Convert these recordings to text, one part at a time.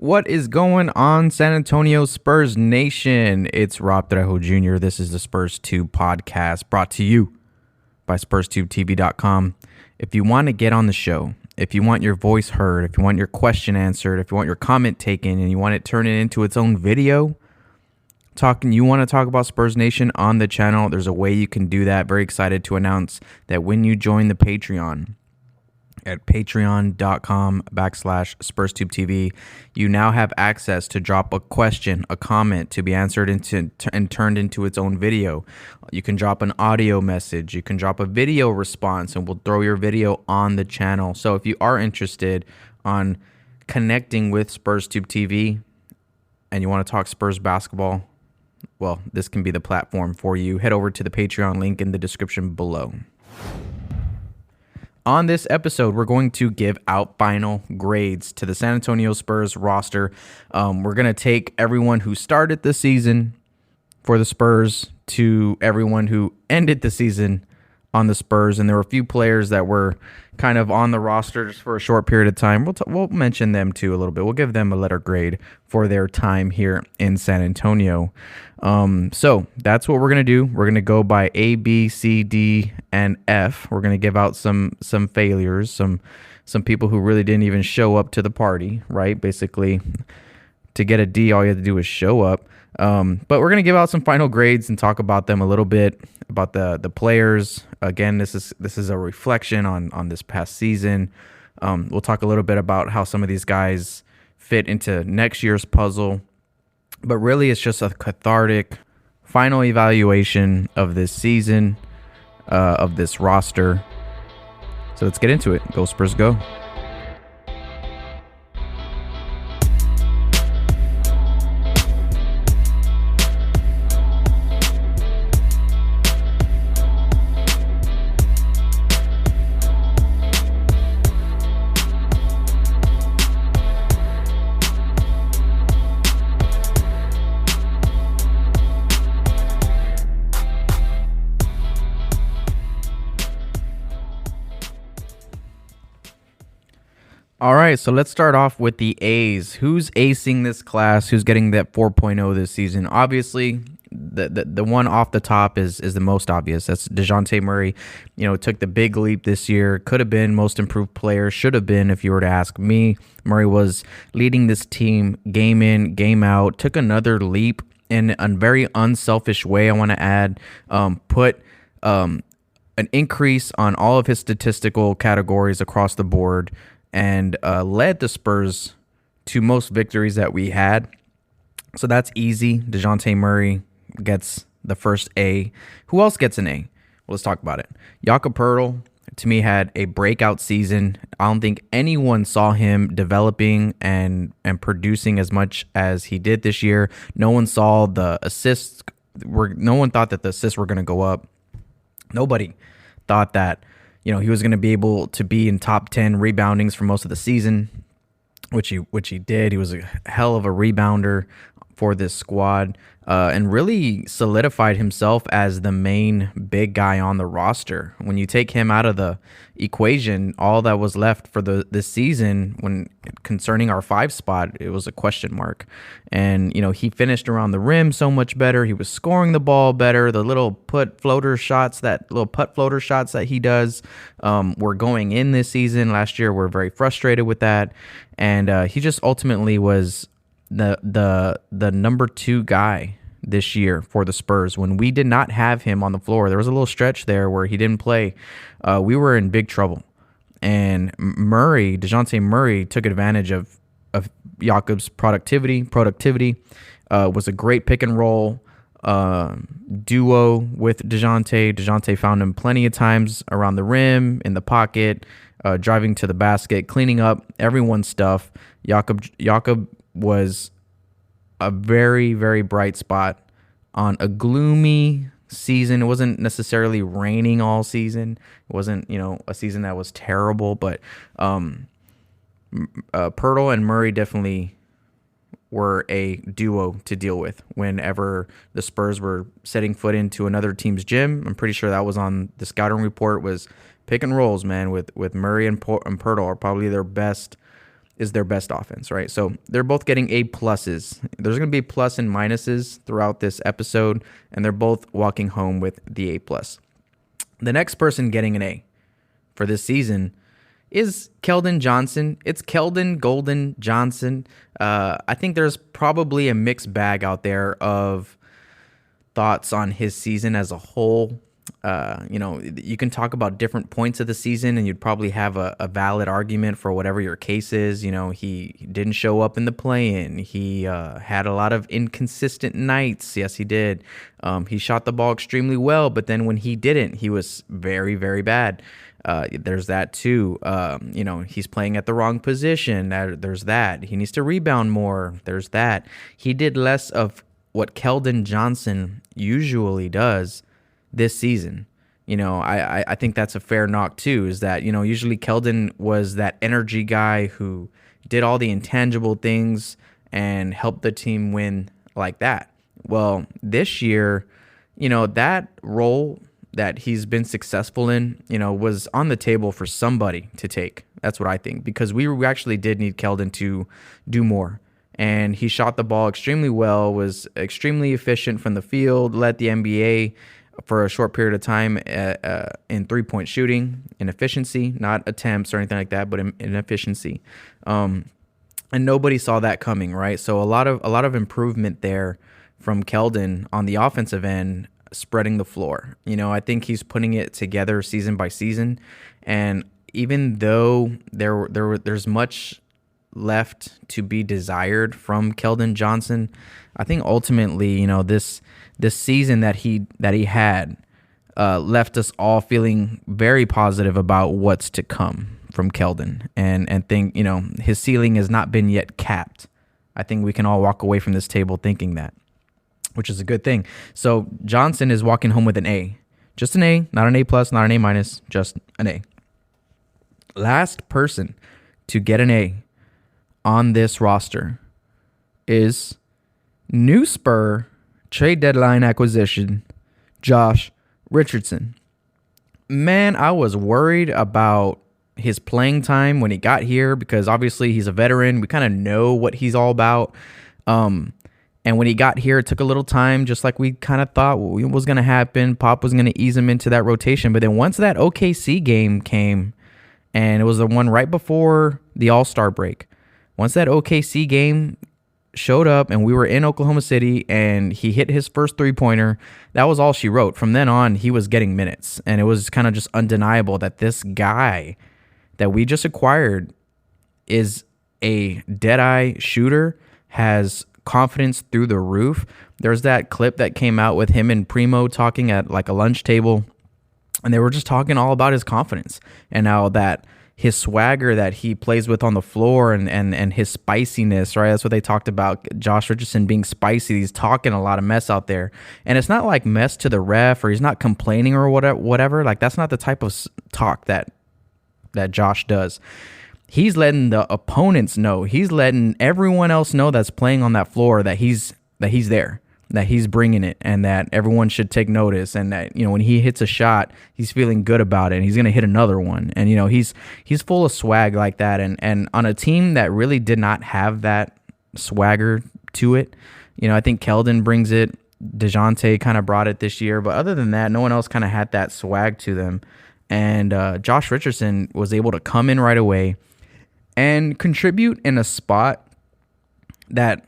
What is going on, San Antonio Spurs Nation? It's Rob Trejo Jr. This is the SpursTube Podcast, brought to you by SpursTubeTV.com. If you want to get on the show, if you want your voice heard, if you want your question answered, if you want your comment taken, and you want it turned into its own video, you want to talk about Spurs Nation on the channel, there's a way you can do that. Very excited to announce that when you join the Patreon at patreon.com/SpursTubeTV, you now have access to drop a question, a comment to be answered and turned into its own video. You can drop an audio message, you can drop a video response, and we'll throw your video on the channel. So if you are interested on connecting with SpursTube TV and you want to talk Spurs basketball, well, this can be the platform for you. Head over to the Patreon link in the description below. On this episode, we're going to give out final grades to the San Antonio Spurs roster. We're going to take everyone who started the season for the Spurs to everyone who ended the season on the Spurs. And there were a few players that were kind of on the roster just for a short period of time. We'll mention them too a little bit. We'll give them a letter grade for their time here in San Antonio. So that's what we're going to do. We're going to go by A, B, C, D, and F. We're going to give out some failures, some people who really didn't even show up to the party, right? Basically, to get a D, all you have to do is show up. But we're going to give out some final grades and talk about them a little bit, about the players. Again, this is a reflection on this past season. We'll talk a little bit about how some of these guys fit into next year's puzzle. But really, it's just a cathartic final evaluation of this season, of this roster. So let's get into it. Go Spurs, go. All right, so let's start off with the A's. Who's acing this class? Who's getting that 4.0 this season? Obviously, the one off the top is the most obvious. That's Dejounte Murray. You know, took the big leap this year. Could have been most improved player. Should have been, if you were to ask me. Murray was leading this team game in, game out. Took another leap in a very unselfish way, I want to add. Put an increase on all of his statistical categories across the board, and led the Spurs to most victories that we had. So that's easy. Dejounte Murray gets the first A. Who else gets an A? Well, let's talk about it. Jaco Pearl, to me, had a breakout season. I don't think anyone saw him developing and producing as much as he did this year. No one saw the assists. No one thought that the assists were going to go up. Nobody thought that he was going to be able to be in top 10 reboundings for most of the season, which he did. He was a hell of a rebounder for this squad, and really solidified himself as the main big guy on the roster. When you take him out of the equation, all that was left for this season, when concerning our 5 spot, it was a question mark. And he finished around the rim so much better. He was scoring the ball better. The little putt floater shots that he does were going in this season. Last year, we're very frustrated with that, and he just ultimately was the number 2 guy this year for the Spurs. When we did not have him on the floor, there was a little stretch there where he didn't play. We were in big trouble, and Dejounte Murray took advantage of Jakob's productivity. Was a great pick and roll duo with Dejounte. Dejounte found him plenty of times around the rim, in the pocket, driving to the basket, cleaning up everyone's stuff. Jakob was a very, very bright spot on a gloomy season. It wasn't necessarily raining all season. It wasn't, a season that was terrible, but Pearl and Murray definitely were a duo to deal with whenever the Spurs were setting foot into another team's gym. I'm pretty sure that was on the scouting report, was pick and rolls, man, with Murray and Pearl are probably their best is their best offense, right? So they're both getting A pluses. There's going to be plus and minuses throughout this episode, and they're both walking home with the A plus. The next person getting an A for this season is Kelden Johnson. It's Kelden Golden Johnson. I think there's probably a mixed bag out there of thoughts on his season as a whole. You can talk about different points of the season and you'd probably have a valid argument for whatever your case is. He didn't show up in the play-in. He had a lot of inconsistent nights. Yes, he did. He shot the ball extremely well, but then when he didn't, he was very, very bad. There's that too. He's playing at the wrong position. There's that. He needs to rebound more. There's that. He did less of what Kelden Johnson usually does this season. I think that's a fair knock too, is that, usually Kelden was that energy guy who did all the intangible things and helped the team win like that. Well, this year, that role that he's been successful in, was on the table for somebody to take. That's what I think, because we actually did need Kelden to do more. And he shot the ball extremely well, was extremely efficient from the field, led the NBA for a short period of time in three-point shooting, in efficiency, not attempts or anything like that, but in efficiency. And nobody saw that coming, right? So a lot of improvement there from Kelden on the offensive end, spreading the floor. I think he's putting it together season by season. And even though there's much left to be desired from Kelden Johnson, I think ultimately, this season that he had left us all feeling very positive about what's to come from Kelden, and think, his ceiling has not been yet capped. I think we can all walk away from this table thinking that, which is a good thing. So Johnson is walking home with an A. Just an A, not an A plus, not an A minus, just an A. Last person to get an A on this roster is new Spur trade deadline acquisition, Josh Richardson. Man, I was worried about his playing time when he got here, because obviously he's a veteran. We kind of know what he's all about. And when he got here, it took a little time, just like we kind of thought was going to happen. Pop was going to ease him into that rotation. But then once that OKC game came, and it was the one right before the All-Star break, once that OKC game showed up and we were in Oklahoma City and he hit his first three-pointer, that was all she wrote. From then on, he was getting minutes, and it was kind of just undeniable that this guy that we just acquired is a dead-eye shooter, has confidence through the roof. There's that clip that came out with him and Primo talking at like a lunch table, and they were just talking all about his confidence and how that his swagger that he plays with on the floor and his spiciness, right? That's what they talked about. Josh Richardson being spicy. He's talking a lot of mess out there. And it's not like mess to the ref, or he's not complaining or whatever. Like, that's not the type of talk that Josh does. He's letting the opponents know. He's letting everyone else know that's playing on that floor that he's there, that he's bringing it, and that everyone should take notice, and that, when he hits a shot, he's feeling good about it, and he's going to hit another one. And, he's full of swag like that. And on a team that really did not have that swagger to it, I think Kelden brings it. Dejounte kind of brought it this year. But other than that, no one else kind of had that swag to them. And Josh Richardson was able to come in right away and contribute in a spot that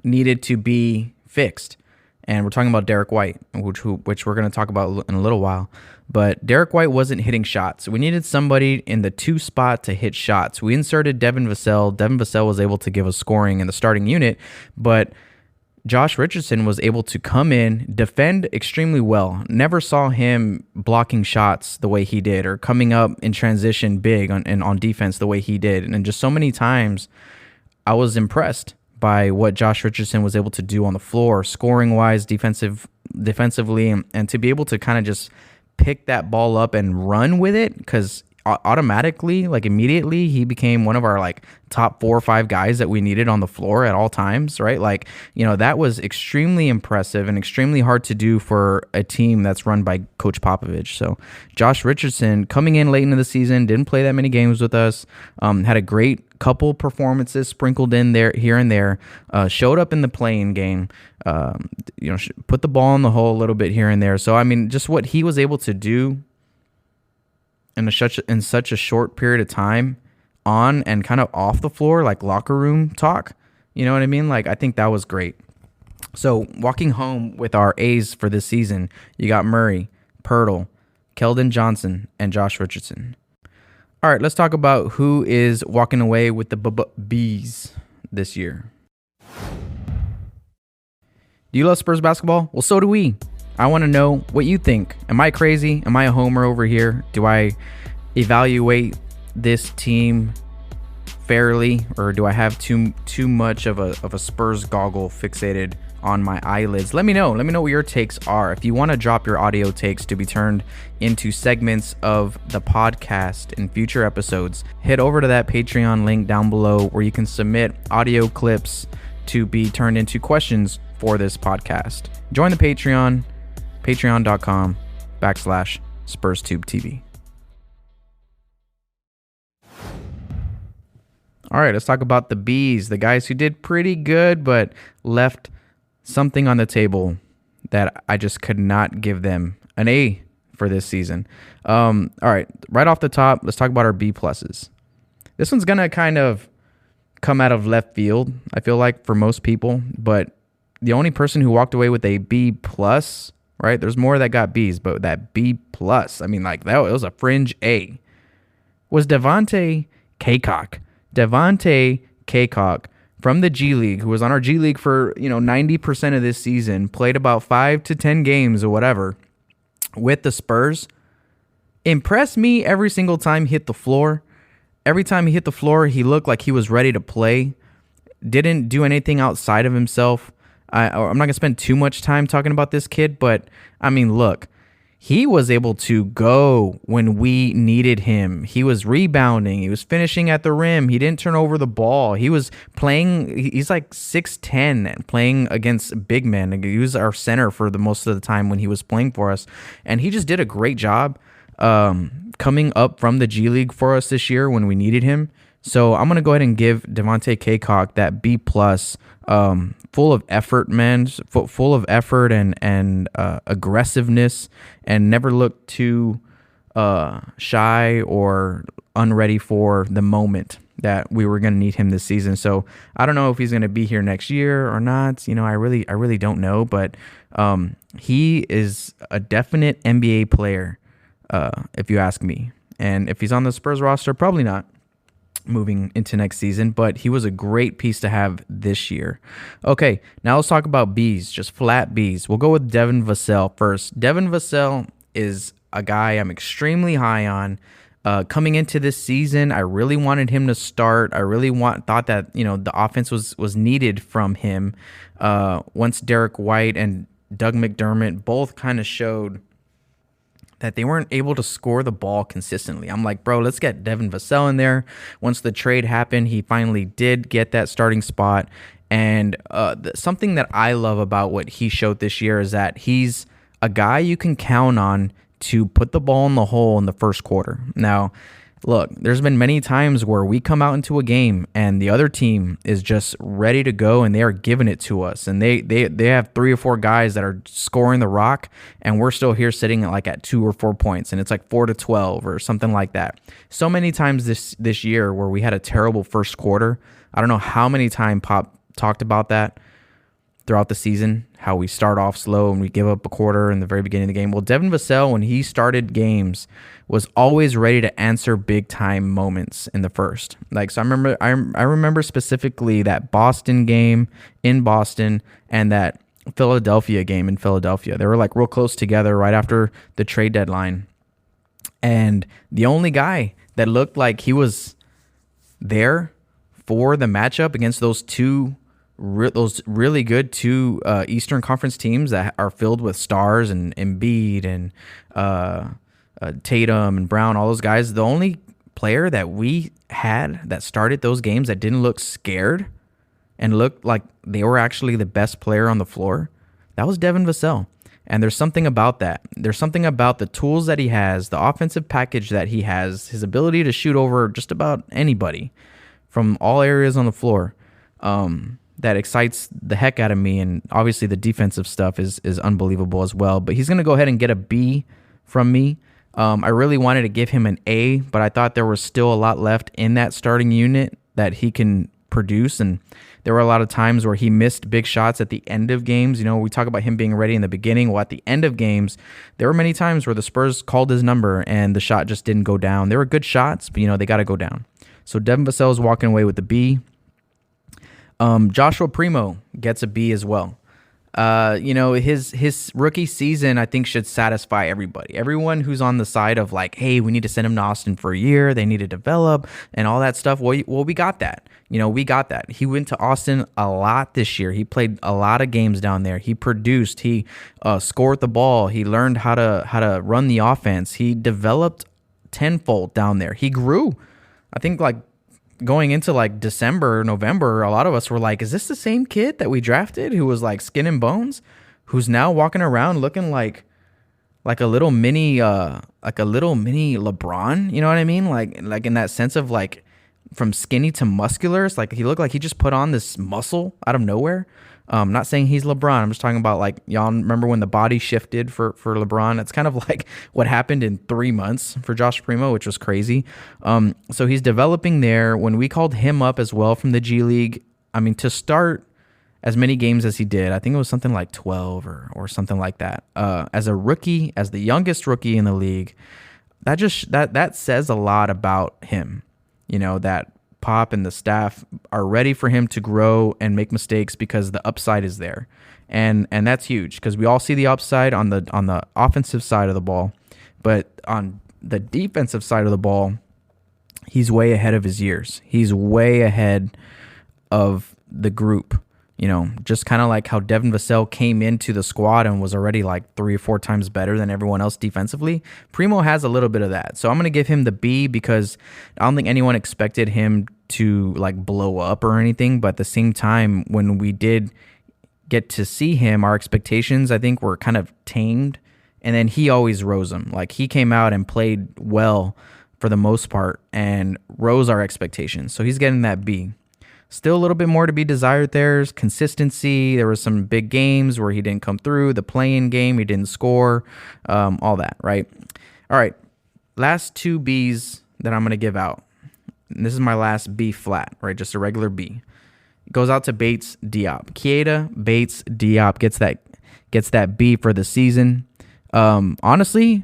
needed to be fixed. And we're talking about Derrick White, which we're going to talk about in a little while. But Derrick White wasn't hitting shots. We needed somebody in the 2 spot to hit shots. We inserted Devin Vassell. Devin Vassell was able to give us scoring in the starting unit, but Josh Richardson was able to come in, defend extremely well. Never saw him blocking shots the way he did, or coming up in transition big on defense the way he did. And just so many times I was impressed by what Josh Richardson was able to do on the floor, scoring-wise, defensively, and to be able to kind of just pick that ball up and run with it, because automatically, like immediately, he became one of our like top 4 or 5 guys that we needed on the floor at all times, right? Like, that was extremely impressive and extremely hard to do for a team that's run by Coach Popovich. So Josh Richardson coming in late into the season, didn't play that many games with us, had a great couple performances sprinkled in there here and there, showed up in the playing game, put the ball in the hole a little bit here and there. So, I mean, just what he was able to do in such a short period of time on and kind of off the floor, like locker room talk, you know what I mean? Like, I think that was great. So, walking home with our A's for this season, you got Murray, Pearl, Kelden Johnson, and Josh Richardson. All right, let's talk about who is walking away with the B's this year. Do you love Spurs basketball? Well, so do we. I want to know what you think. Am I crazy? Am I a homer over here? Do I evaluate this team fairly, or do I have too much of a Spurs goggle fixated on my eyelids? Let me know what your takes are. If you want to drop your audio takes to be turned into segments of the podcast in future episodes, head over to that Patreon link down below where you can submit audio clips to be turned into questions for this podcast. Join the Patreon, patreon.com/SpursTube TV. All right, let's talk about the B's, the guys who did pretty good but left something on the table that I just could not give them an A for this season. All right, right off the top, let's talk about our B pluses. This one's going to kind of come out of left field, I feel like, for most people, but the only person who walked away with a B plus, right? There's more that got B's, but that B plus, I mean, like, that it was a fringe A, was Devontae Cacok. Devontae Cacok from the G League, who was on our G League for 90% of this season, played about 5 to 10 games or whatever with the Spurs, impressed me every single time he hit the floor. Every time he hit the floor, he looked like he was ready to play. Didn't do anything outside of himself. I'm not going to spend too much time talking about this kid, but I mean, look, he was able to go when we needed him. He was rebounding. He was finishing at the rim. He didn't turn over the ball. He was playing. He's like 6'10", and playing against big men. He was our center for the most of the time when he was playing for us. And he just did a great job coming up from the G League for us this year when we needed him. So I'm going to go ahead and give Devontae Cacok that B+, full of effort, man, full of effort and aggressiveness, and never looked too shy or unready for the moment that we were going to need him this season. So I don't know if he's going to be here next year or not. I really don't know, but he is a definite NBA player, if you ask me. And if he's on the Spurs roster, probably not moving into next season, but he was a great piece to have this year. Okay, now let's talk about B's, just flat B's. We'll go with Devin Vassell first. Devin Vassell is a guy I'm extremely high on. Coming into this season, I really wanted him to start. I really thought that the offense was needed from him. Once Derrick White and Doug McDermott both kind of showed that they weren't able to score the ball consistently. I'm like, bro, let's get Devin Vassell in there. Once the trade happened, he finally did get that starting spot. And something that I love about what he showed this year is that he's a guy you can count on to put the ball in the hole in the first quarter. Now, look, there's been many times where we come out into a game and the other team is just ready to go and they are giving it to us. And they have 3 or 4 guys that are scoring the rock, and we're still here sitting at 2 or 4 points, and it's like 4-12 or something like that. So many times this year where we had a terrible first quarter. I don't know how many times Pop talked about that throughout the season, how we start off slow and we give up a quarter in the very beginning of the game. Well, Devin Vassell, when he started games, was always ready to answer big time moments in the first. So I remember specifically that Boston game in Boston and that Philadelphia game in Philadelphia. They were real close together right after the trade deadline. And the only guy that looked like he was there for the matchup against those really good two Eastern Conference teams that are filled with stars and Embiid and Tatum and Brown, all those guys, the only player that we had that started those games that didn't look scared and looked like they were actually the best player on the floor, that was Devin Vassell. And there's something about that. There's something about the tools that he has, the offensive package that he has, his ability to shoot over just about anybody from all areas on the floor. That excites the heck out of me, and obviously the defensive stuff is unbelievable as well. But he's going to go ahead and get a B from me. I really wanted to give him an A, but I thought there was still a lot left in that starting unit that he can produce, and there were a lot of times where he missed big shots at the end of games. We talk about him being ready in the beginning. Well, at the end of games, there were many times where the Spurs called his number and the shot just didn't go down. They were good shots, but they got to go down. So Devin Vassell is walking away with the B. Joshua Primo gets a B as well. His rookie season, I think, should satisfy everybody. Everyone who's on the side of like, hey, we need to send him to Austin for a year. They need to develop and all that stuff. Well, we got that. We got that. He went to Austin a lot this year. He played a lot of games down there. He produced. He scored the ball. He learned how to run the offense. He developed tenfold down there. He grew. I think like going into like December, November, a lot of us were like, is this the same kid that we drafted who was like skin and bones, who's now walking around looking like a little mini LeBron, you know what I mean? Like in that sense of like from skinny to muscular. It's like he looked like he just put on this muscle out of nowhere. Not saying he's LeBron. I'm just talking about like, y'all remember when the body shifted for LeBron? It's kind of like what happened in 3 months for Josh Primo, which was crazy. So he's developing there. When we called him up as well from the G League, I mean, to start as many games as he did, I think it was something like 12 or something like that. As a rookie, as the youngest rookie in the league, that says a lot about him. That Pop and the staff are ready for him to grow and make mistakes because the upside is there, and that's huge because we all see the upside on the offensive side of the ball, but on the defensive side of the ball, he's way ahead of his years. He's way ahead of the group. Just kind of like how Devin Vassell came into the squad and was already like 3 or 4 times better than everyone else defensively. Primo has a little bit of that. So I'm going to give him the B because I don't think anyone expected him to like blow up or anything. But at the same time, when we did get to see him, our expectations, I think, were kind of tamed. And then he always rose them. Like he came out and played well for the most part and rose our expectations. So he's getting that B. Still a little bit more to be desired. There's consistency. There were some big games where he didn't come through. The play-in game, he didn't score. All that, right? All right. Last 2 Bs that I'm going to give out. And this is my last B flat, right? Just a regular B. It goes out to Bates Diop. Keita, Bates, Diop gets that B for the season. Honestly,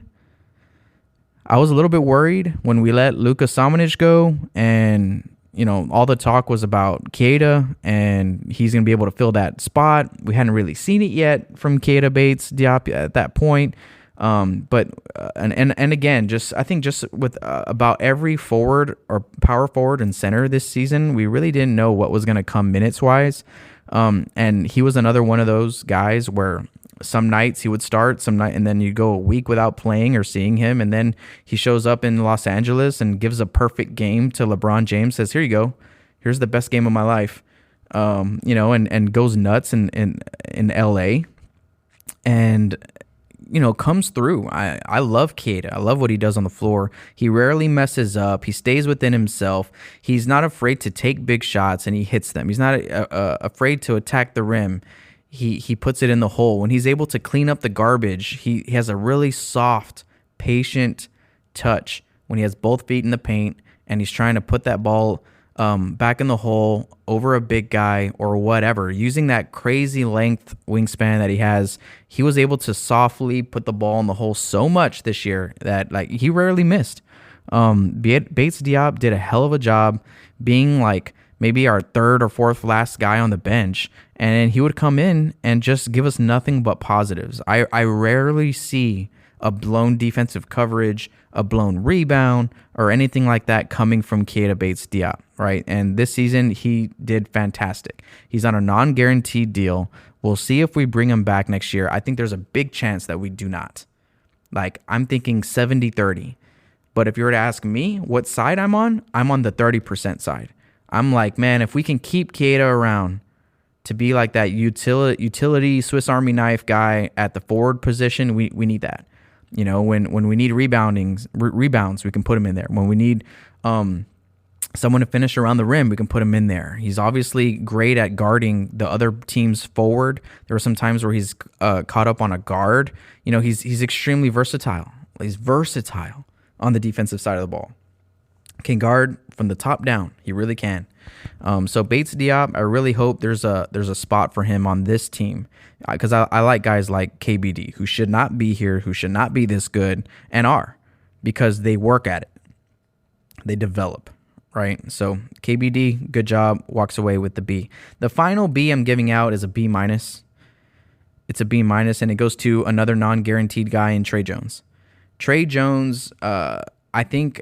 I was a little bit worried when we let Luka Samanic go, and all the talk was about Keita, and he's going to be able to fill that spot. We hadn't really seen it yet from Keita, Bates, Diop at that point. But again, I think with about every forward or power forward and center this season, we really didn't know what was going to come minutes wise. And he was another one of those guys where some nights he would start, and then you go a week without playing or seeing him, and then he shows up in Los Angeles and gives a perfect game to LeBron James. Says, "Here you go, here's the best game of my life," and goes nuts in LA, and comes through. I love Keita. I love what he does on the floor. He rarely messes up. He stays within himself. He's not afraid to take big shots, and he hits them. He's not afraid to attack the rim. He puts it in the hole. When he's able to clean up the garbage, he has a really soft, patient touch when he has both feet in the paint and he's trying to put that ball back in the hole over a big guy or whatever. Using that crazy length wingspan that he has, he was able to softly put the ball in the hole so much this year that like he rarely missed. Bates Diop did a hell of a job being like maybe our 3rd or 4th last guy on the bench, and he would come in and just give us nothing but positives. I rarely see a blown defensive coverage, a blown rebound, or anything like that coming from Keita Bates Diop, right? And this season, he did fantastic. He's on a non-guaranteed deal. We'll see if we bring him back next year. I think there's a big chance that we do not. Like, I'm thinking 70-30. But if you were to ask me what side I'm on the 30% side. I'm like, man, if we can keep Keita around to be like that utility Swiss Army knife guy at the forward position, we need that. When we need rebounds, we can put him in there. When we need someone to finish around the rim, we can put him in there. He's obviously great at guarding the other team's forward. There were some times where he's caught up on a guard. He's extremely versatile. He's versatile on the defensive side of the ball. Can guard from the top down. He really can. So Bates Diop, I really hope there's a spot for him on this team, because I like guys like KBD, who should not be here, who should not be this good, and are, because they work at it. They develop. Right, so KBD, good job, walks away with the B. The final B I'm giving out is a B-. It's a B-, and it goes to another non-guaranteed guy in Trey Jones. Trey Jones, I think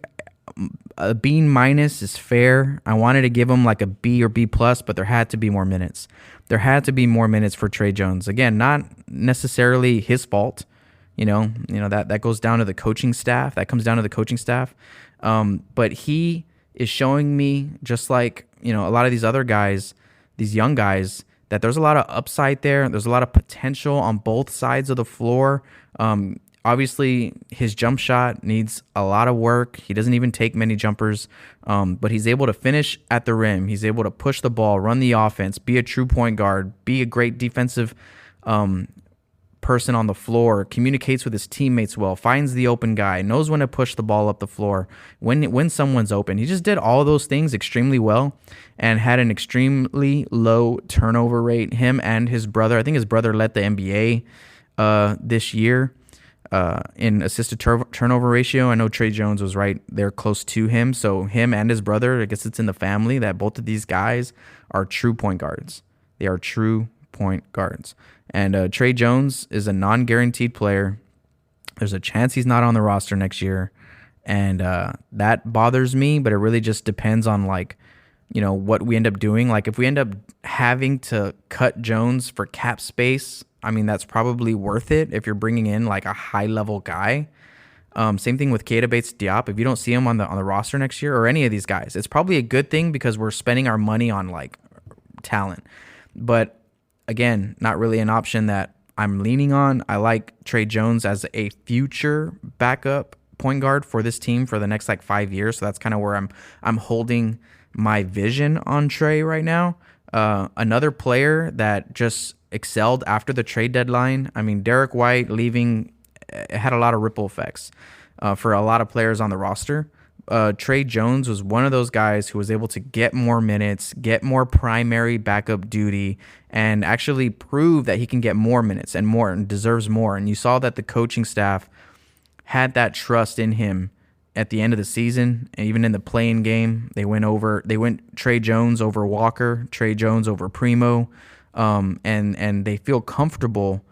a B- is fair. I wanted to give him like a B or B+, but there had to be more minutes. There had to be more minutes for Trey Jones. Again, not necessarily his fault. That goes down to the coaching staff. That comes down to the coaching staff. But he is showing me, just like, a lot of these other guys, these young guys, that there's a lot of upside there. There's a lot of potential on both sides of the floor. Obviously, his jump shot needs a lot of work. He doesn't even take many jumpers, but he's able to finish at the rim. He's able to push the ball, run the offense, be a true point guard, be a great defensive person on the floor, communicates with his teammates well, finds the open guy, knows when to push the ball up the floor when someone's open. He just did all those things extremely well and had an extremely low turnover rate. Him and his brother, I think his brother led the NBA this year in assisted turnover ratio. I know Trey Jones was right there close to him. So him and his brother, I guess it's in the family that both of these guys are true point guards. They are true point guards. And Trey Jones is a non-guaranteed player. There's a chance he's not on the roster next year. And that bothers me, but it really just depends on, what we end up doing. Like, if we end up having to cut Jones for cap space, I mean, that's probably worth it if you're bringing in, a high-level guy. Same thing with Bates Diop. If you don't see him on the roster next year, or any of these guys, it's probably a good thing because we're spending our money on, talent. But again, not really an option that I'm leaning on. I like Trey Jones as a future backup point guard for this team for the next 5 years. So that's kind of where I'm holding my vision on Trey right now. Another player that just excelled after the trade deadline. I mean, Derrick White leaving had a lot of ripple effects for a lot of players on the roster. Trey Jones was one of those guys who was able to get more minutes, get more primary backup duty, and actually prove that he can get more minutes and more and deserves more. And you saw that the coaching staff had that trust in him at the end of the season, and even in the play-in game. They went Trey Jones over Walker, Trey Jones over Primo, and they feel comfortable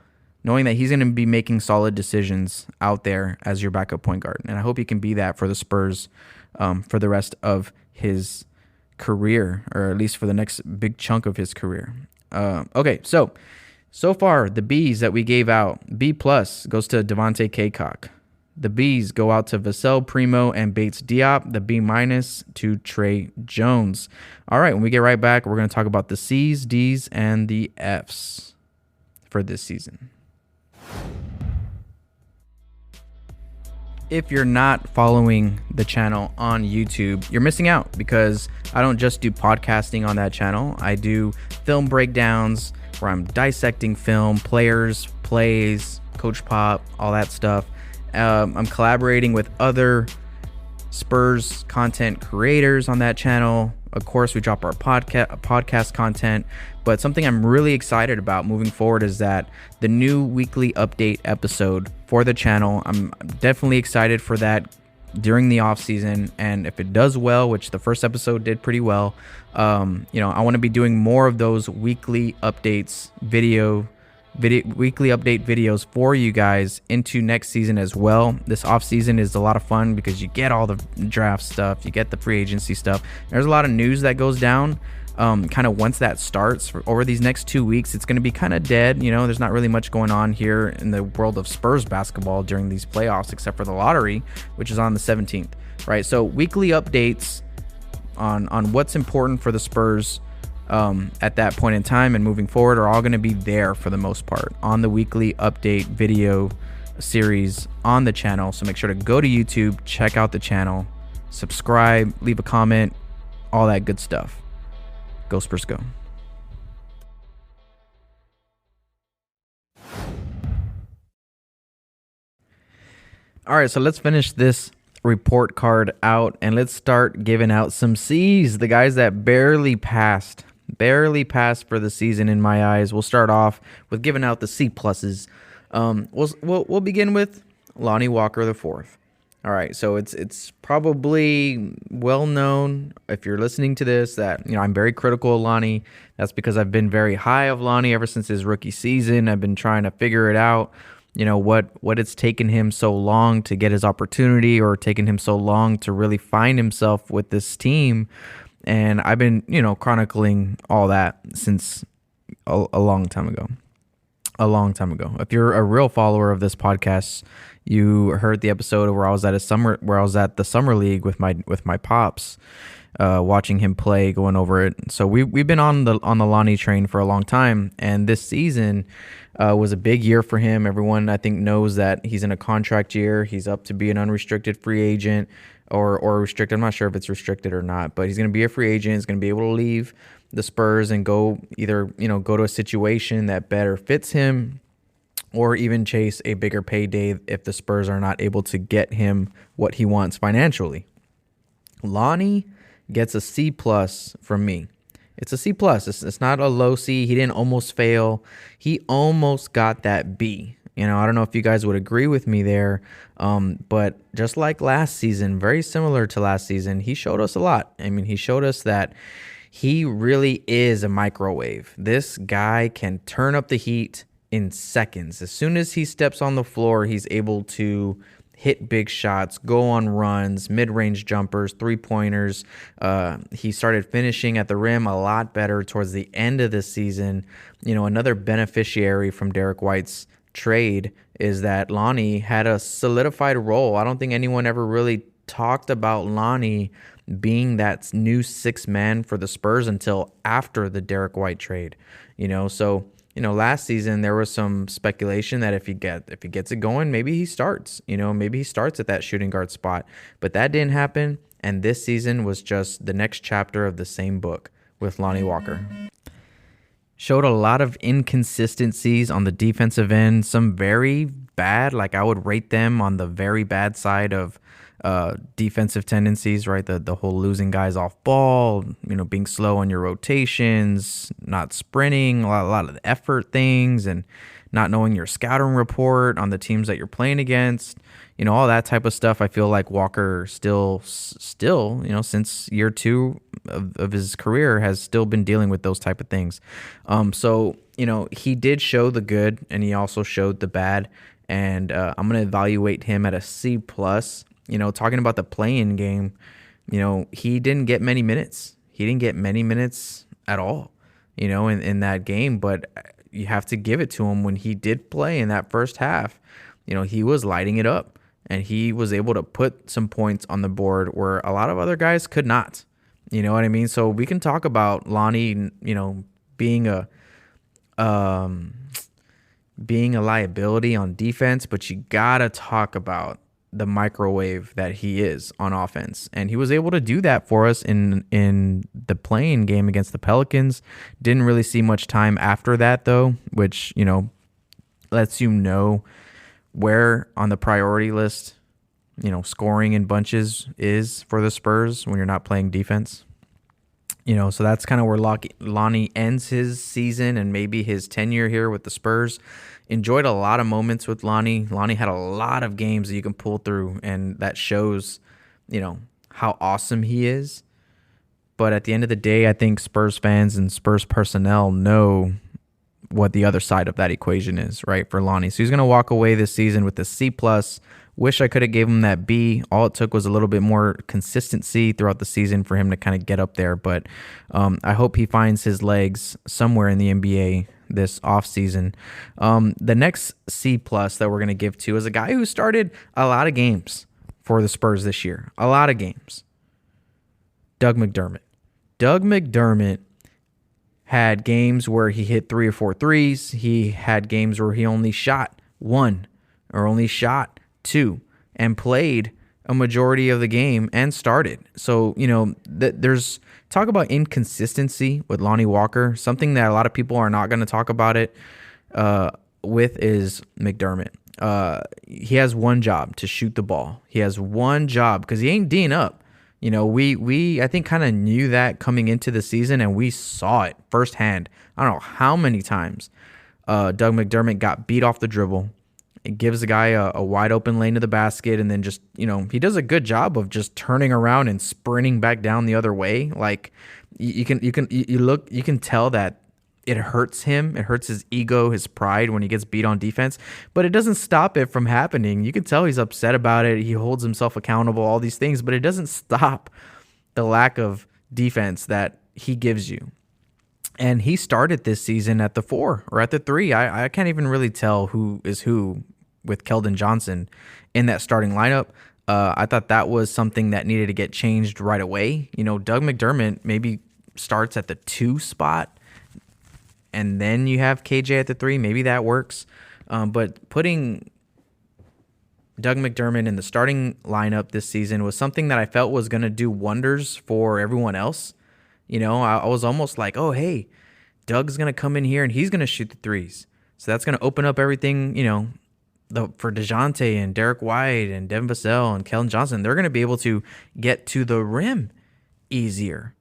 knowing that he's going to be making solid decisions out there as your backup point guard. And I hope he can be that for the Spurs for the rest of his career, or at least for the next big chunk of his career. Okay, so far, the Bs that we gave out, B+ goes to Devontae Caycock. The Bs go out to Vassell, Primo, and Bates Diop. The B- to Trey Jones. All right, when we get right back, we're going to talk about the Cs, Ds, and the Fs for this season. If you're not following the channel on YouTube, you're missing out, because I don't just do podcasting on that channel. I do film breakdowns where I'm dissecting film, players, plays, Coach Pop, all that stuff. I'm collaborating with other Spurs content creators on that channel. Of course, we drop our podcast content, but something I'm really excited about moving forward is that the new weekly update episode for the channel. I'm definitely excited for that during the off season, and if it does well, which the first episode did pretty well, I want to be doing more of those weekly updates, weekly update videos for you guys into next season as well. This off season is a lot of fun because you get all the draft stuff, you get the free agency stuff. There's a lot of news that goes down. Kind of once that starts over these next 2 weeks, it's going to be kind of dead. There's not really much going on here in the world of Spurs basketball during these playoffs, except for the lottery, which is on the 17th, right? So weekly updates on what's important for the Spurs at that point in time and moving forward are all going to be there for the most part on the weekly update video series on the channel. So make sure to go to YouTube, check out the channel, subscribe, leave a comment, all that good stuff. Go Spurs, go. All right, so let's finish this report card out and let's start giving out some C's. The guys that barely passed for the season in my eyes. We'll start off with giving out the C pluses. We'll begin with Lonnie Walker the fourth. All right, so it's probably well known if you're listening to this that I'm very critical of Lonnie. That's because I've been very high of Lonnie ever since his rookie season. I've been trying to figure it out. What it's taken him so long to get his opportunity, or taken him so long to really find himself with this team. And I've been, chronicling all that since a long time ago. If you're a real follower of this podcast, you heard the episode where I was at the summer league with my pops, watching him play, going over it. So we've been on the Lonnie train for a long time, and this season was a big year for him. Everyone, I think, knows that he's in a contract year. He's up to be an unrestricted free agent or restricted. I'm not sure if it's restricted or not, but he's going to be a free agent. He's going to be able to leave the Spurs and go to a situation that better fits him, or even chase a bigger payday if the Spurs are not able to get him what he wants financially. Lonnie gets a C plus from me. It's a C plus. It's not a low C. He didn't almost fail. He almost got that B. I don't know if you guys would agree with me there, but just like last season, very similar to last season, he showed us a lot. He showed us that he really is a microwave. This guy can turn up the heat in seconds. As soon as he steps on the floor, he's able to hit big shots, go on runs, mid-range jumpers, three-pointers. He started finishing at the rim a lot better towards the end of the season. Another beneficiary from Derrick White's trade is that Lonnie had a solidified role. I don't think anyone ever really talked about Lonnie being that new sixth man for the Spurs until after the Derrick White trade. Last season there was some speculation that if he gets it going, maybe he starts. Maybe he starts at that shooting guard spot. But that didn't happen, and this season was just the next chapter of the same book with Lonnie Walker. Showed a lot of inconsistencies on the defensive end, some very bad, like I would rate them on the very bad side of defensive tendencies, right? The whole losing guys off ball, being slow on your rotations, not sprinting, a lot of the effort things, and not knowing your scouting report on the teams that you're playing against, all that type of stuff. I feel like Walker still, since year two of his career has still been dealing with those type of things. He did show the good and he also showed the bad. And I'm going to evaluate him at a C plus. Talking about the play-in game, he didn't get many minutes. He didn't get many minutes at all, in that game. But you have to give it to him when he did play in that first half. He was lighting it up, and he was able to put some points on the board where a lot of other guys could not. You know what I mean? So we can talk about Lonnie, being a liability on defense, but you gotta talk about the microwave that he is on offense. And he was able to do that for us in the play-in game against the Pelicans. Didn't really see much time after that though, which, lets you know where on the priority list, scoring in bunches is for the Spurs when you're not playing defense. So that's kind of where Lonnie ends his season and maybe his tenure here with the Spurs. Enjoyed a lot of moments with Lonnie. Lonnie had a lot of games that you can pull through, and that shows, how awesome he is. But at the end of the day, I think Spurs fans and Spurs personnel know what the other side of that equation is, right, for Lonnie. So he's going to walk away this season with a C+. Wish I could have gave him that B. All it took was a little bit more consistency throughout the season for him to kind of get up there. But I hope he finds his legs somewhere in the NBA this offseason. The next C+ that we're going to give to is a guy who started a lot of games for the Spurs this year. A lot of games. Doug Mcdermott. Doug Mcdermott had games where he hit 3 or 4 threes. He had games where he only shot 1 or only shot 2 and played a majority of the game and started. So, there's talk about inconsistency with Lonnie Walker. Something that a lot of people are not going to talk about it with is Mcdermott. He has one job, to shoot the ball. He has one job because he ain't D'ing up. We I think kind of knew that coming into the season, and we saw it firsthand. I don't know how many times Doug Mcdermott got beat off the dribble. It gives the guy a wide open lane to the basket, and then just, he does a good job of just turning around and sprinting back down the other way. Like you can tell that it hurts him. It hurts his ego, his pride when he gets beat on defense, but it doesn't stop it from happening. You can tell he's upset about it. He holds himself accountable, all these things, but it doesn't stop the lack of defense that he gives you. And he started this season at the 4 or at the 3. I can't even really tell who is who with Kelden Johnson in that starting lineup. I thought that was something that needed to get changed right away. Doug McDermott maybe starts at the 2 spot, and then you have KJ at the 3. Maybe that works. But putting Doug McDermott in the starting lineup this season was something that I felt was going to do wonders for everyone else. I was almost like, oh, hey, Doug's going to come in here and he's going to shoot the threes. So that's going to open up everything, for Dejounte and Derrick White and Devin Vassell and Kelden Johnson. They're going to be able to get to the rim easier.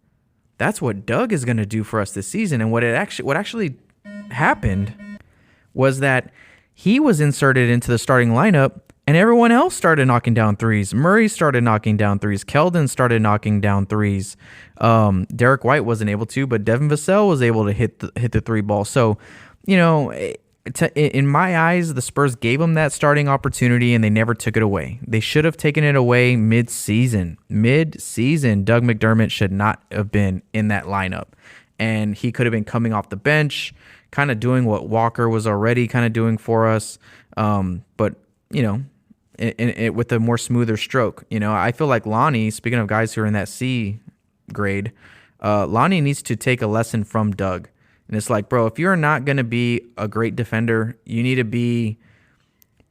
That's what Doug is going to do for us this season. And what actually happened was that he was inserted into the starting lineup, and everyone else started knocking down threes. Murray started knocking down threes. Kelden started knocking down threes. Derrick White wasn't able to, but Devin Vassell was able to hit the 3 ball. So, in my eyes, the Spurs gave him that starting opportunity, and they never took it away. They should have taken it away mid-season. Doug McDermott should not have been in that lineup, and he could have been coming off the bench, kind of doing what Walker was already kind of doing for us, but with a more smoother stroke. I feel like Lonnie, speaking of guys who are in that C grade, Lonnie needs to take a lesson from Doug. And it's like, bro, if you're not going to be a great defender, you need to be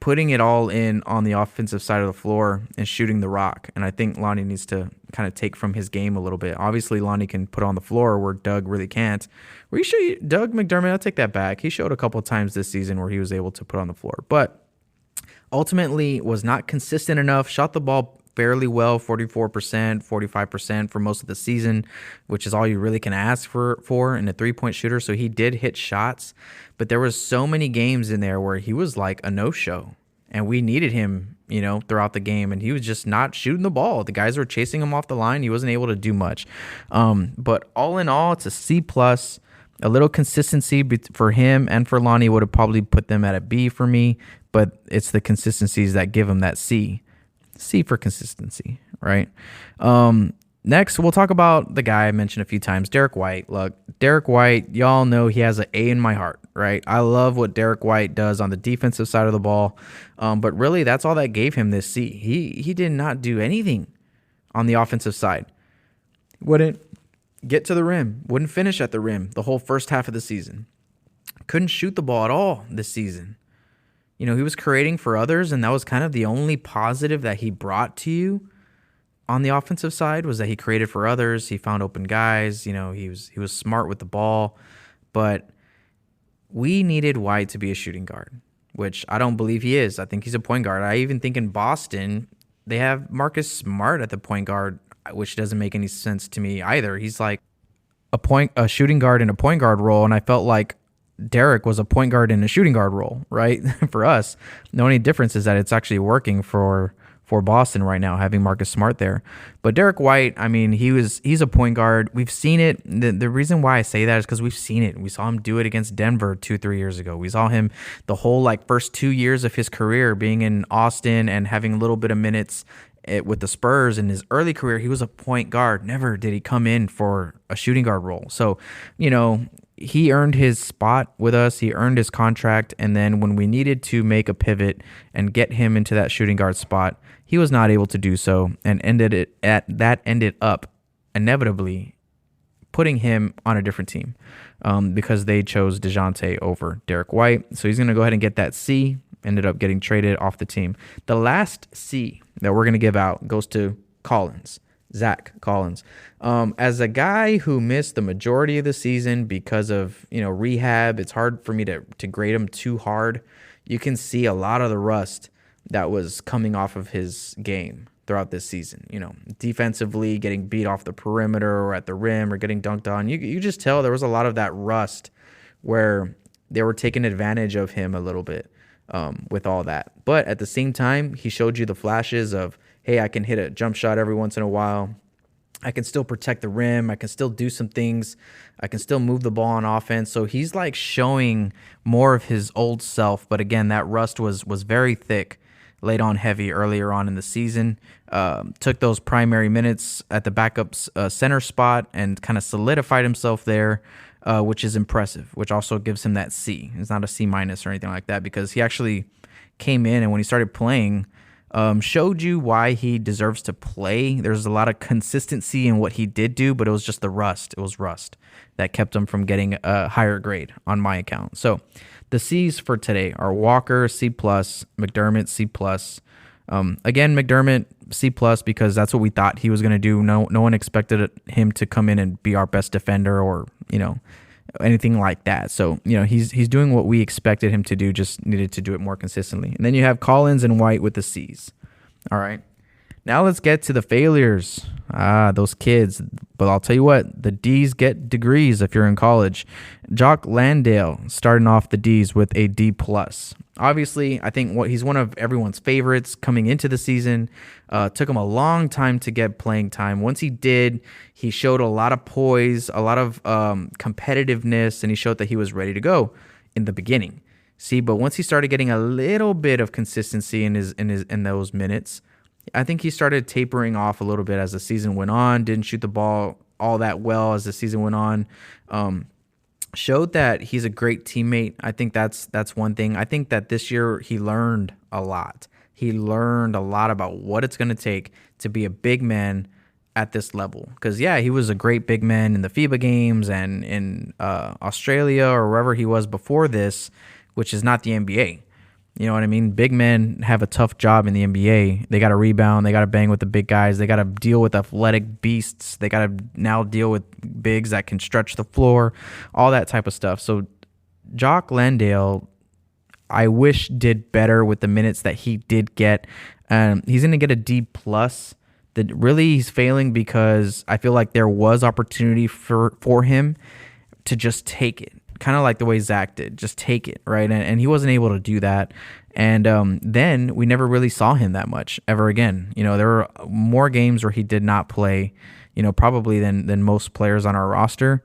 putting it all in on the offensive side of the floor and shooting the rock. And I think Lonnie needs to kind of take from his game a little bit. Obviously, Lonnie can put on the floor where Doug really can't. Doug McDermott, I'll take that back. He showed a couple of times this season where he was able to put on the floor. But ultimately was not consistent enough, shot the ball fairly well, 44%, 45% for most of the season, which is all you really can ask for in a three-point shooter. So he did hit shots, but there was so many games in there where he was like a no-show, and we needed him, throughout the game, and he was just not shooting the ball. The guys were chasing him off the line. He wasn't able to do much. But all in all, it's a C+. A little consistency for him and for Lonnie would have probably put them at a B for me, but it's the consistencies that give him that C. C for consistency, right? Next, we'll talk about the guy I mentioned a few times, Derrick White. Look, Derrick White, y'all know he has an A in my heart, right? I love what Derrick White does on the defensive side of the ball, but really that's all that gave him this C. He did not do anything on the offensive side. Wouldn't get to the rim, wouldn't finish at the rim the whole first half of the season. Couldn't shoot the ball at all this season. He was creating for others, and that was kind of the only positive that he brought to you on the offensive side, was that he created for others. He found open guys. He was smart with the ball, but we needed White to be a shooting guard, which I don't believe he is. I think he's a point guard. I even think in Boston they have Marcus Smart at the point guard, which doesn't make any sense to me either. He's like a shooting guard in a point guard role, and I felt like Derrick was a point guard in a shooting guard role, right? For us, the only difference is that it's actually working for Boston right now, having Marcus Smart there. But Derrick White, I mean, he's a point guard. We've seen it. The reason why I say that is because we've seen it. We saw him do it against Denver 2-3 years ago. We saw him the whole first 2 years of his career being in Austin and having a little bit of minutes with the Spurs. In his early career, he was a point guard. Never did he come in for a shooting guard role. So, he earned his spot with us. He earned his contract. And then when we needed to make a pivot and get him into that shooting guard spot, he was not able to do so, and ended up inevitably putting him on a different team because they chose Dejounte over Derrick White. So he's going to go ahead and get that C ended up getting traded off the team. The last C that we're going to give out goes to Zach Collins. As a guy who missed the majority of the season because of, rehab, it's hard for me to grade him too hard. You can see a lot of the rust that was coming off of his game throughout this season. Defensively, getting beat off the perimeter or at the rim or getting dunked on. You just tell there was a lot of that rust where they were taking advantage of him a little bit with all that. But at the same time, he showed you the flashes of, hey, I can hit a jump shot every once in a while. I can still protect the rim. I can still do some things. I can still move the ball on offense. So he's like showing more of his old self. But again, that rust was very thick, laid on heavy earlier on in the season. Took those primary minutes at the backup center spot and kind of solidified himself there, which is impressive, which also gives him that C. It's not a C- or anything like that because he actually came in and when he started playing, showed you why he deserves to play. There's a lot of consistency in what he did do, but it was just the rust. It was rust that kept him from getting a higher grade on my account. So the C's for today are Walker, C+, Mcdermott, C+. Again, Mcdermott, C+, because that's what we thought he was going to do. No one expected him to come in and be our best defender or, anything like that. So, he's doing what we expected him to do, just needed to do it more consistently. And then you have Collins and White with the C's. All right. Now let's get to the failures. Those kids. But I'll tell you what, the D's get degrees if you're in college. Jock Landale starting off the D's with a D+. Obviously, I think he's one of everyone's favorites coming into the season. Took him a long time to get playing time. Once he did, he showed a lot of poise, a lot of competitiveness, and he showed that he was ready to go in the beginning. But once he started getting a little bit of consistency in those minutes, I think he started tapering off a little bit as the season went on. Didn't shoot the ball all that well as the season went on. Showed that he's a great teammate. I think that's one thing. I think that this year he learned a lot. He learned a lot about what it's going to take to be a big man at this level. Because, he was a great big man in the FIBA games and in Australia or wherever he was before this, which is not the NBA. You know what I mean? Big men have a tough job in the NBA. They got to rebound. They got to bang with the big guys. They got to deal with athletic beasts. They got to now deal with bigs that can stretch the floor, all that type of stuff. So Jock Landale, I wish, did better with the minutes that he did get. He's going to get a D+. Really, he's failing because I feel like there was opportunity for him to just take it. Kind of like the way Zach did, just take it, right? And he wasn't able to do that. And then we never really saw him that much ever again. There were more games where he did not play, probably than most players on our roster.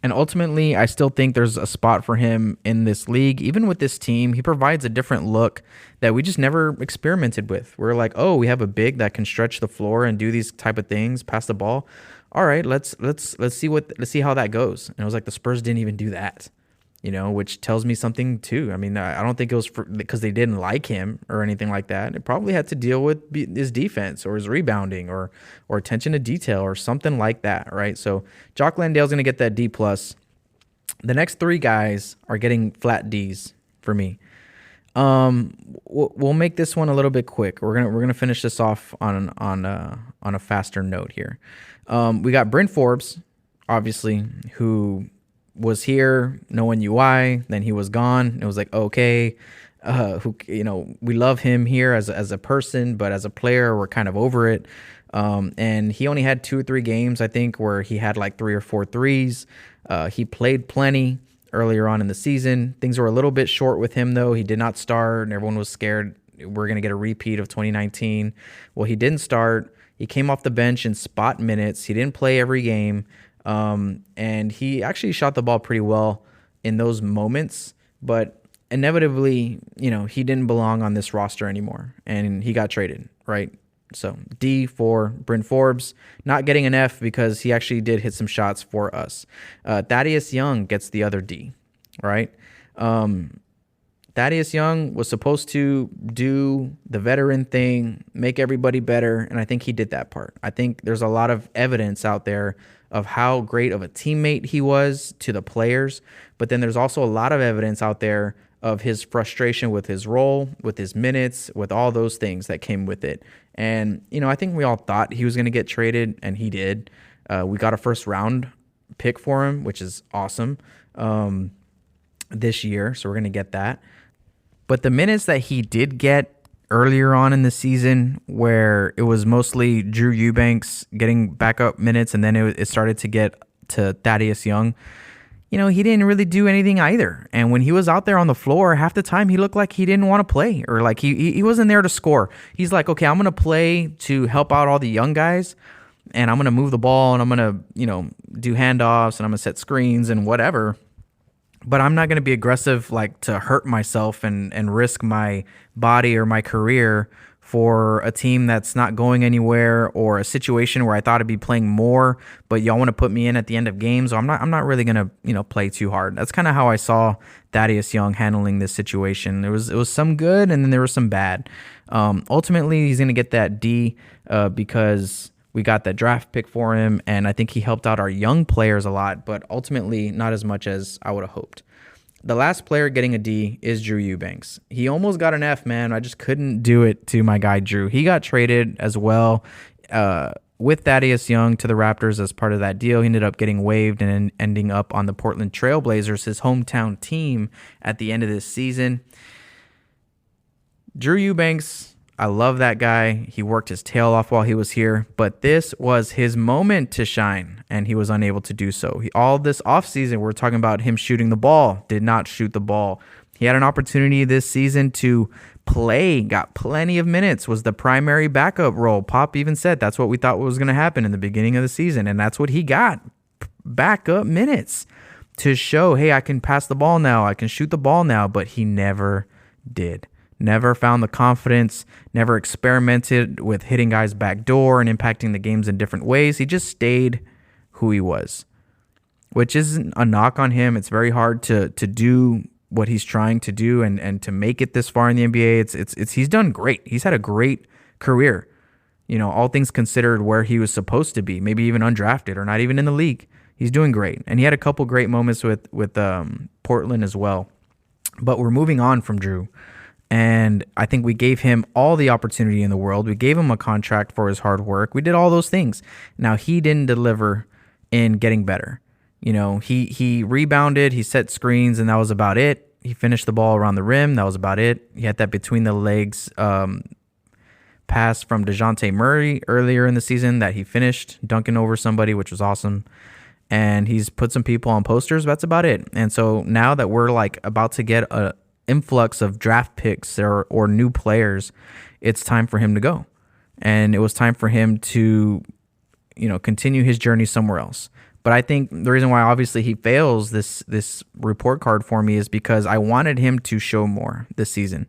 And ultimately, I still think there's a spot for him in this league. Even with this team, he provides a different look that we just never experimented with. We're like, oh, we have a big that can stretch the floor and do these type of things, pass the ball. All right, let's see how that goes. And it was like the Spurs didn't even do that, which tells me something too. I mean, I don't think it was because they didn't like him or anything like that. It probably had to deal with his defense or his rebounding or attention to detail or something like that, right? So Jock Landale's going to get that D+. The next three guys are getting flat Ds for me. We'll make this one a little bit quick. We're gonna finish this off on a faster note here. We got Brent Forbes, obviously, who was here, no one knew why. Then he was gone. It was like, okay, we love him here as a person, but as a player, we're kind of over it. And he only had 2 or 3 games, I think, where he had like 3 or 4 threes. He played plenty earlier on in the season. Things were a little bit short with him, though. He did not start, and everyone was scared we're going to get a repeat of 2019. Well, he didn't start. He came off the bench in spot minutes. He didn't play every game. And he actually shot the ball pretty well in those moments, but inevitably, he didn't belong on this roster anymore, and he got traded, right? So D for Brent Forbes, not getting an F because he actually did hit some shots for us. Thaddeus Young gets the other D, right? Thaddeus Young was supposed to do the veteran thing, make everybody better, and I think he did that part. I think there's a lot of evidence out there of how great of a teammate he was to the players, but then there's also a lot of evidence out there of his frustration with his role, with his minutes, with all those things that came with it. And, I think we all thought he was going to get traded, and he did. We got a first round pick for him, which is awesome, this year. So we're going to get that. But the minutes that he did get earlier on in the season, where it was mostly Drew Eubanks getting backup minutes, and then it started to get to Thaddeus Young, he didn't really do anything either. And when he was out there on the floor, half the time he looked like he didn't want to play, or like he wasn't there to score. He's like, okay, I'm going to play to help out all the young guys, and I'm going to move the ball, and I'm going to, do handoffs, and I'm going to set screens and whatever. But I'm not going to be aggressive, like to hurt myself and risk my body or my career for a team that's not going anywhere, or a situation where I thought I'd be playing more, but y'all want to put me in at the end of games. So I'm not really going to, play too hard. That's kind of how I saw Thaddeus Young handling this situation. It was some good, and then there was some bad. Ultimately, he's going to get that D because we got that draft pick for him, and I think he helped out our young players a lot, but ultimately not as much as I would have hoped. The last player getting a D is Drew Eubanks. He almost got an F, man. I just couldn't do it to my guy Drew. He got traded as well with Thaddeus Young to the Raptors as part of that deal. He ended up getting waived and ending up on the Portland Trail Blazers, his hometown team, at the end of this season. Drew Eubanks, I love that guy. He worked his tail off while he was here, but this was his moment to shine, and he was unable to do so. All this offseason, we're talking about him shooting the ball, did not shoot the ball. He had an opportunity this season to play, got plenty of minutes, was the primary backup role. Pop even said that's what we thought was going to happen in the beginning of the season, and that's what he got, backup minutes to show, hey, I can pass the ball now, I can shoot the ball now, but he never did. Never found the confidence, never experimented with hitting guys back door and impacting the games in different ways. He just stayed who he was, which isn't a knock on him. It's very hard to do what he's trying to do and to make it this far in the NBA. It's he's done great. He's had a great career, all things considered, where he was supposed to be, maybe even undrafted or not even in the league. He's doing great. And he had a couple great moments with Portland as well. But we're moving on from Drew. And I think we gave him all the opportunity in the world. We gave him a contract for his hard work. We did all those things. Now, he didn't deliver in getting better. He rebounded, he set screens, and that was about it. He finished the ball around the rim. That was about it. He had that between the legs pass from Dejounte Murray earlier in the season that he finished dunking over somebody, which was awesome. And he's put some people on posters. That's about it. And so now that we're like about to get a influx of draft picks or new players, it's time for him to go. And it was time for him to, continue his journey somewhere else. But I think the reason why obviously he fails this report card for me is because I wanted him to show more this season.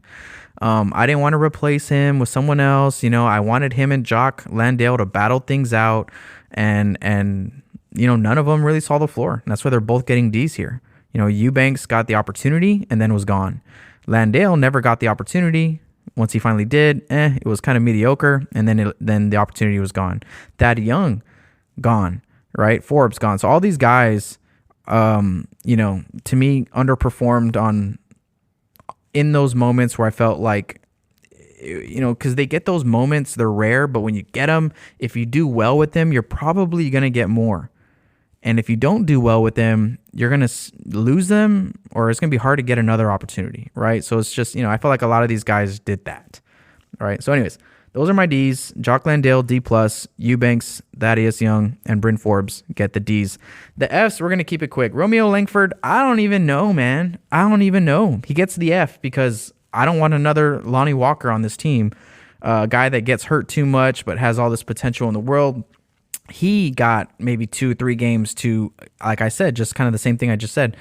I didn't want to replace him with someone else. I wanted him and Jock Landale to battle things out, and none of them really saw the floor. And that's why they're both getting D's here. Eubanks got the opportunity and then was gone. Landale never got the opportunity. Once he finally did, it was kind of mediocre, and then the opportunity was gone. Thad Young, gone, right? Forbes, gone. So all these guys, to me, underperformed in those moments where I felt like, because they get those moments, they're rare, but when you get them, if you do well with them, you're probably going to get more. And if you don't do well with them, you're going to lose them, or it's going to be hard to get another opportunity, right? So it's just, I feel like a lot of these guys did that, all right? So anyways, those are my Ds. Jock Landale, D+, Eubanks, Thaddeus Young, and Brent Forbes get the Ds. The Fs, we're going to keep it quick. Romeo Langford, I don't even know, man. I don't even know. He gets the F because I don't want another Lonnie Walker on this team, a guy that gets hurt too much but has all this potential in the world. He got maybe 2-3 games to, like I said, just kind of the same thing I just said.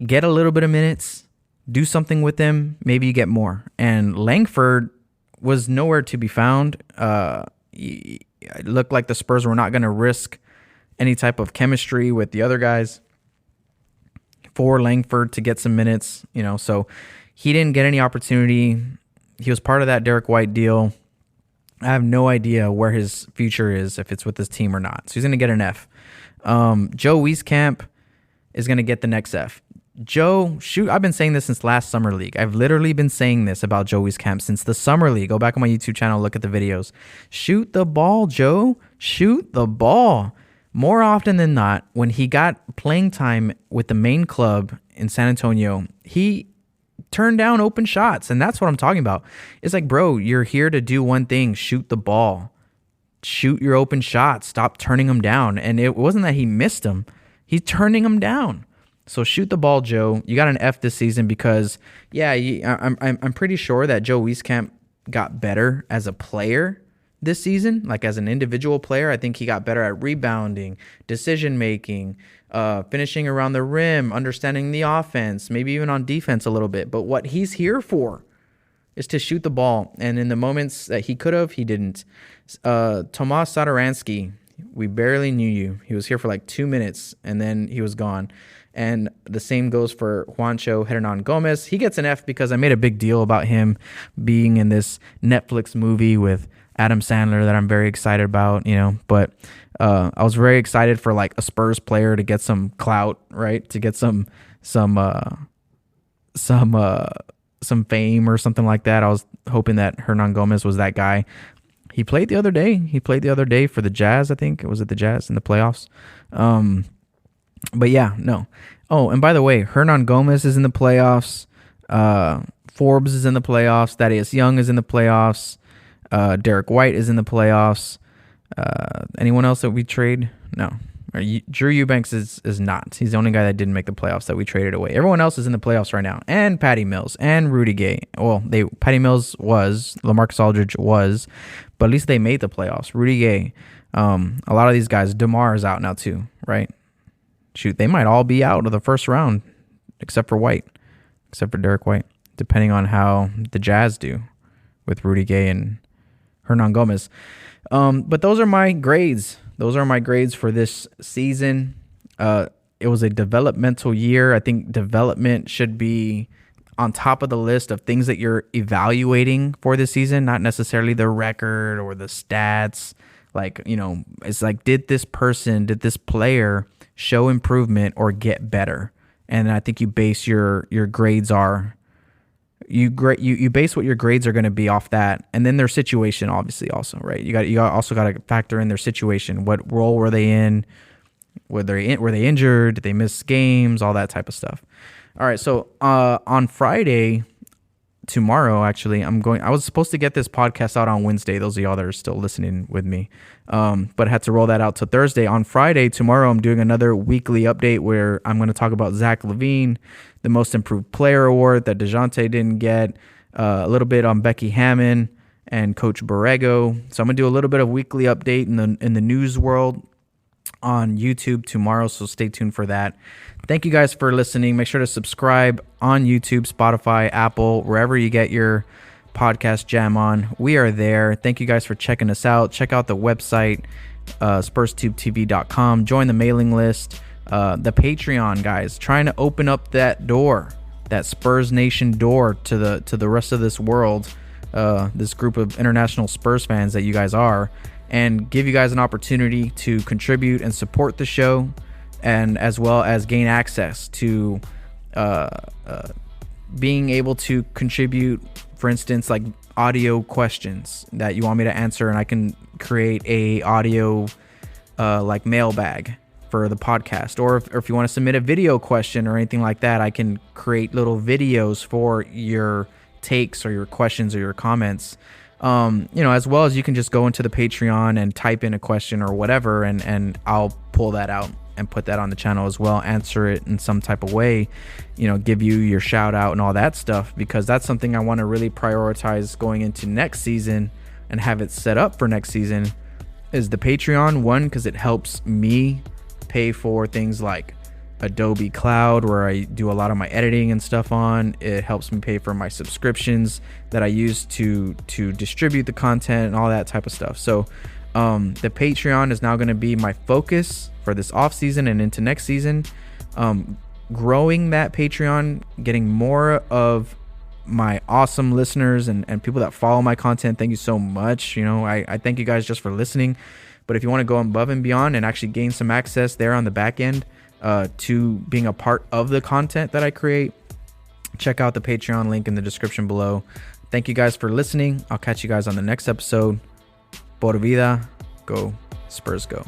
Get a little bit of minutes, do something with them, maybe you get more. And Langford was nowhere to be found. It looked like the Spurs were not going to risk any type of chemistry with the other guys for Langford to get some minutes, so he didn't get any opportunity. He was part of that Derrick White deal. I have no idea where his future is, if it's with this team or not. So he's going to get an F. Joe Wieskamp is going to get the next F. Joe, shoot, I've been saying this since last summer league. I've literally been saying this about Joe Wieskamp since the summer league. Go back on my YouTube channel, look at the videos. Shoot the ball, Joe. Shoot the ball. More often than not, when he got playing time with the main club in San Antonio, he turned down open shots, and that's what I'm talking about. It's like, bro, you're here to do one thing, shoot the ball. Shoot your open shots. Stop turning them down. And it wasn't that he missed them. He's turning them down. So shoot the ball, Joe. You got an F this season because, yeah, I'm pretty sure that Joe Wieskamp got better as a player this season, like as an individual player. I think he got better at rebounding, decision making, finishing around the rim, understanding the offense, maybe even on defense a little bit. But what he's here for is to shoot the ball. And in the moments that he could have, he didn't. Tomas Satoransky, we barely knew you. He was here for like 2 minutes, and then he was gone. And the same goes for Juancho Hernan Gomez. He gets an F because I made a big deal about him being in this Netflix movie with Adam Sandler that I'm very excited about, But I was very excited for like a Spurs player to get some clout, right? To get some fame or something like that. I was hoping that Hernan Gomez was that guy. He played the other day for the Jazz, I think. Was it the Jazz in the playoffs? But yeah, no. Oh, and by the way, Hernan Gomez is in the playoffs. Forbes is in the playoffs. Thaddeus Young is in the playoffs. Derrick White is in the playoffs. Anyone else that we trade? No. Drew Eubanks is not. He's the only guy that didn't make the playoffs that we traded away. Everyone else is in the playoffs right now. And Patty Mills and Rudy Gay. Well, Patty Mills was, LaMarcus Aldridge was, but at least they made the playoffs. Rudy Gay. A lot of these guys, DeMar is out now too, right? Shoot, they might all be out of the first round, except for Derrick White, depending on how the Jazz do with Rudy Gay and Hernan Gomez. But those are my grades. Those are my grades for this season. It was a developmental year. I think development should be on top of the list of things that you're evaluating for this season, not necessarily the record or the stats. Like, it's like, did this player show improvement or get better? And I think you base your grades are, you base what your grades are going to be off that, and then their situation, obviously, also, right? You also got to factor in their situation. What role were they in? Were they injured? Did they miss games? All that type of stuff. All right, so on Friday, tomorrow, actually, I was supposed to get this podcast out on Wednesday. Those of y'all that are still listening with me, but I had to roll that out to Thursday. On Friday, tomorrow, I'm doing another weekly update where I'm going to talk about Zach LaVine, the Most Improved Player Award that Dejounte didn't get, a little bit on Becky Hammon and Coach Borrego. So I'm going to do a little bit of weekly update in the news world on YouTube tomorrow, so stay tuned for that. Thank you guys for listening. Make sure to subscribe on YouTube, Spotify, Apple, wherever you get your podcast jam on. We are there. Thank you guys for checking us out. Check out the website, SpursTubeTV.com. Join the mailing list. The Patreon, guys, trying to open up that door, that Spurs Nation door to the rest of this world, this group of international Spurs fans that you guys are, and give you guys an opportunity to contribute and support the show, and as well as gain access to being able to contribute, for instance, like audio questions that you want me to answer, and I can create a audio like mailbag for the podcast. Or if you want to submit a video question or anything like that, I can create little videos for your takes or your questions or your comments. As well as you can just go into the Patreon and type in a question or whatever, and I'll pull that out and put that on the channel as well, answer it in some type of way, give you your shout out and all that stuff, because that's something I want to really prioritize going into next season and have it set up for next season, is the Patreon. One, because it helps me pay for things like Adobe Cloud, where I do a lot of my editing and stuff on. It helps me pay for my subscriptions that I use to distribute the content and all that type of stuff. So the Patreon is now going to be my focus for this off season and into next season. Growing that Patreon, getting more of my awesome listeners and people that follow my content. Thank you so much. I thank you guys just for listening. But if you want to go above and beyond and actually gain some access there on the back end, to being a part of the content that I create, check out the Patreon link in the description below. Thank you guys for listening. I'll catch you guys on the next episode. Por vida, go Spurs go.